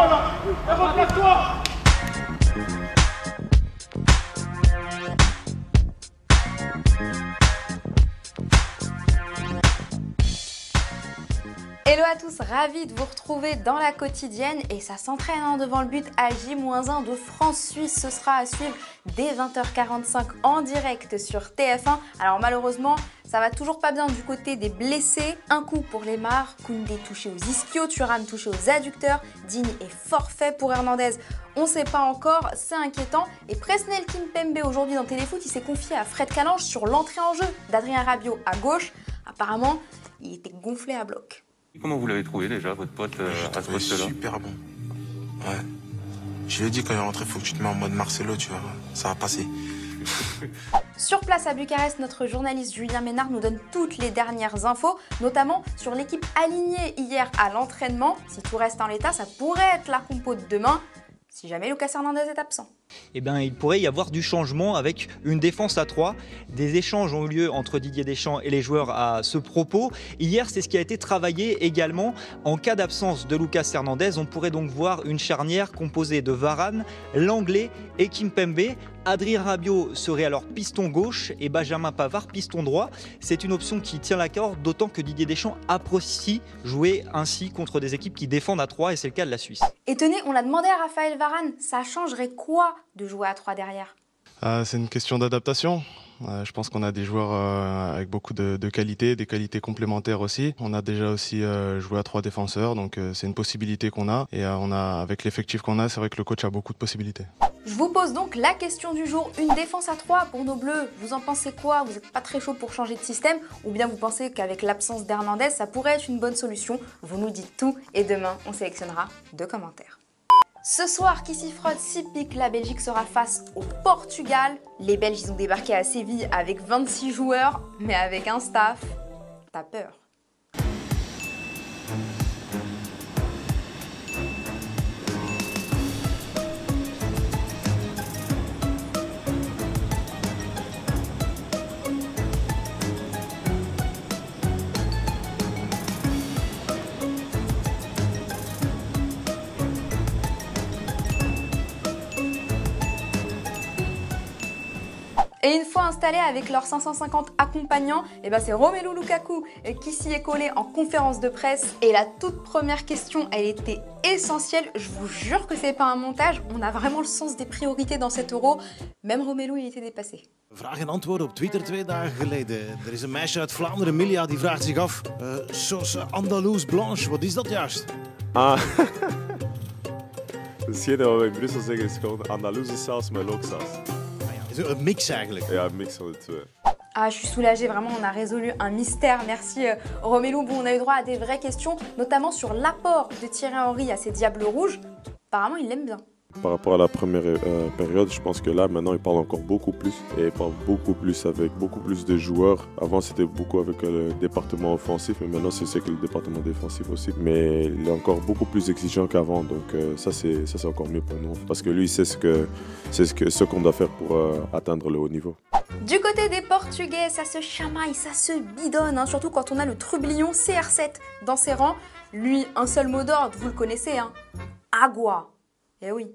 Replace-toi là. Replace-toi. Hello à tous, ravi de vous retrouver dans la quotidienne et ça s'entraîne devant le but à J-1 de France-Suisse. Ce sera à suivre dès 20h45 en direct sur TF1. Alors malheureusement, ça va toujours pas bien du côté des blessés. Un coup pour les Mares, Koundé touché aux ischios, Thuram touché aux adducteurs, Digne est forfait pour Hernandez. On ne sait pas encore, c'est inquiétant. Et Presnel Kimpembe aujourd'hui dans Téléfoot, il s'est confié à Fred Calange sur l'entrée en jeu d'Adrien Rabiot à gauche. Apparemment, il était gonflé à bloc. Comment vous l'avez trouvé déjà, votre pote, à ce poste-là? Super bon. Ouais. Je lui ai dit quand il est rentré, faut que tu te mets en mode Marcelo, tu vois. Ça va passer. Sur place à Bucarest, notre journaliste Julien Ménard nous donne toutes les dernières infos, notamment sur l'équipe alignée hier à l'entraînement. Si tout reste en l'état, ça pourrait être la compo de demain, si jamais Lucas Hernandez est absent. Eh bien, il pourrait y avoir du changement avec une défense à 3. Des échanges ont eu lieu entre Didier Deschamps et les joueurs à ce propos. Hier, c'est ce qui a été travaillé également. En cas d'absence de Lucas Hernandez, on pourrait donc voir une charnière composée de Varane, Lenglet et Kimpembe. Adrien Rabiot serait alors piston gauche et Benjamin Pavard piston droit. C'est une option qui tient la corde, d'autant que Didier Deschamps apprécie jouer ainsi contre des équipes qui défendent à 3 et c'est le cas de la Suisse. Et tenez, on l'a demandé à Raphaël Varane, ça changerait quoi de jouer à 3 derrière? C'est une question d'adaptation. Je pense qu'on a des joueurs avec beaucoup de qualités, des qualités complémentaires aussi. On a déjà aussi joué à 3 défenseurs, donc c'est une possibilité qu'on a. Et avec l'effectif qu'on a, c'est vrai que le coach a beaucoup de possibilités. Je vous pose donc la question du jour, une défense à 3 pour nos Bleus, vous en pensez quoi? Vous n'êtes pas très chaud pour changer de système? Ou bien vous pensez qu'avec l'absence d'Hernandez, ça pourrait être une bonne solution? Vous nous dites tout et demain, on sélectionnera 2 commentaires. Ce soir, qui s'y frotte 6 piques, la Belgique sera face au Portugal. Les Belges, ils ont débarqué à Séville avec 26 joueurs, mais avec un staff, t'as peur. Et une fois installés avec leurs 550 accompagnants, c'est Romelu Lukaku qui s'y est collé en conférence de presse. Et la toute première question, elle était essentielle. Je vous jure que c'est pas un montage. On a vraiment le sens des priorités dans cet euro. Même Romelu, il était dépassé. Vraag en antwoord op Twitter 2 dagen geleden. Er is een meisje uit Vlaanderen, Milia, die vraagt zich af... Sauce Andalouse Blanche, wat is dat juist? Ah, hetgene wat we in Brussel zeggen is gewoon Andalouse saus met looksaus. Een mix eigenlijk. Ja, een mix van de twee. Ah, je suis soulagée, vraiment, on a résolu un mystère. Merci Romelu. Bon, on a eu droit à des vraies questions, notamment sur l'apport de Thierry Henry à ces Diables Rouges. Apparemment, il l'aime bien. Par rapport à la première période, je pense que là, maintenant, il parle encore beaucoup plus. Et il parle beaucoup plus avec beaucoup plus de joueurs. Avant, c'était beaucoup avec le département offensif, mais maintenant, c'est que le département défensif aussi. Mais il est encore beaucoup plus exigeant qu'avant, donc ça, c'est encore mieux pour nous. Parce que lui, il sait ce qu'on doit faire pour atteindre le haut niveau. Du côté des Portugais, ça se chamaille, ça se bidonne, hein, surtout quand on a le trublion CR7 dans ses rangs. Lui, un seul mot d'ordre, vous le connaissez, hein, Agua. Eh oui.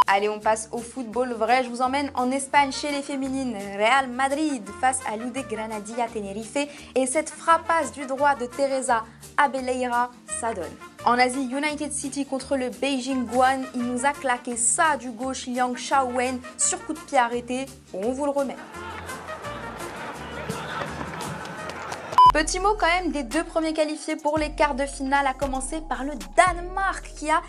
Allez, on passe au football vrai. Je vous emmène en Espagne chez les féminines. Real Madrid face à l'UD Granadilla Tenerife. Et cette frappasse du droit de Teresa Abelleira, ça donne. En Asie, United City contre le Beijing Guan. Il nous a claqué ça du gauche Liang Shaowen sur coup de pied arrêté. On vous le remet. Petit mot quand même des 2 premiers qualifiés pour les quarts de finale, à commencer par le Danemark qui a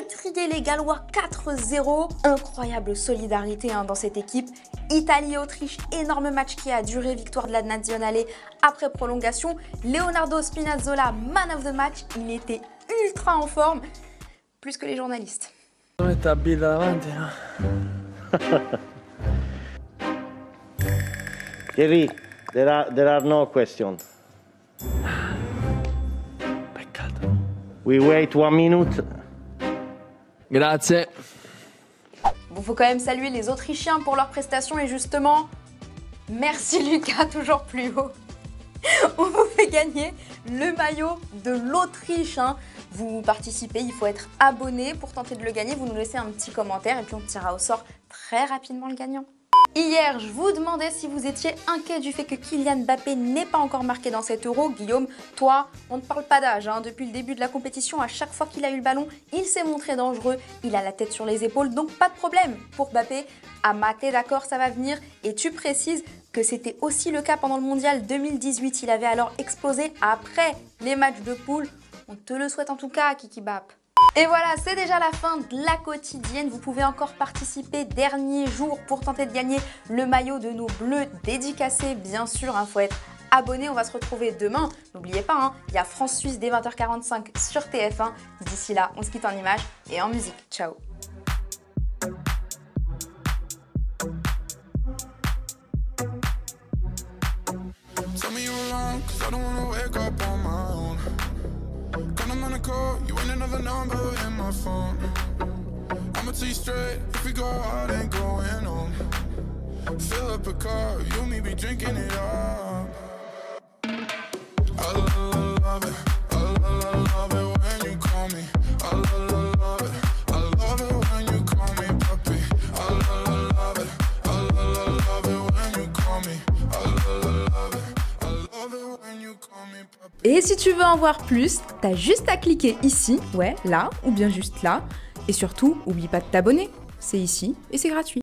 étrillé les Gallois 4-0. Incroyable solidarité dans cette équipe. Italie-Autriche, énorme match qui a duré, victoire de la Nazionale après prolongation. Leonardo Spinazzola, man of the match, il était ultra en forme, plus que les journalistes. Thierry, there are no questions. We wait 1 minute. Grazie. Bon, faut quand même saluer les Autrichiens pour leurs prestations et justement, merci Lucas, toujours plus haut. On vous fait gagner le maillot de l'Autriche. Hein. Vous participez, il faut être abonné pour tenter de le gagner. Vous nous laissez un petit commentaire et puis on tirera au sort très rapidement le gagnant. Hier, je vous demandais si vous étiez inquiet du fait que Kylian Mbappé n'ait pas encore marqué dans cet Euro. Guillaume, toi, on ne parle pas d'âge. Hein. Depuis le début de la compétition, à chaque fois qu'il a eu le ballon, il s'est montré dangereux. Il a la tête sur les épaules, donc pas de problème pour Mbappé. À mater, d'accord, ça va venir. Et tu précises que c'était aussi le cas pendant le Mondial 2018. Il avait alors explosé après les matchs de poule. On te le souhaite en tout cas, Kiki Bap. Et voilà, c'est déjà la fin de la quotidienne. Vous pouvez encore participer dernier jour pour tenter de gagner le maillot de nos bleus dédicacés. Bien sûr, il faut être abonné. On va se retrouver demain. N'oubliez pas, hein, il y a France-Suisse dès 20h45 sur TF1. D'ici là, on se quitte en images et en musique. Ciao. You ain't another number in my phone. I'ma tell you straight, if we go out, ain't going home. Fill up a car, you and me be drinking it up. I love it, I love it when you call me. I love it, I love it when you call me puppy. I love it, I love it when you call me. I love it when you call me puppy. Et si tu veux en voir plus, t'as juste à cliquer ici, ouais, là, ou bien juste là. Et surtout, oublie pas de t'abonner. C'est ici et c'est gratuit.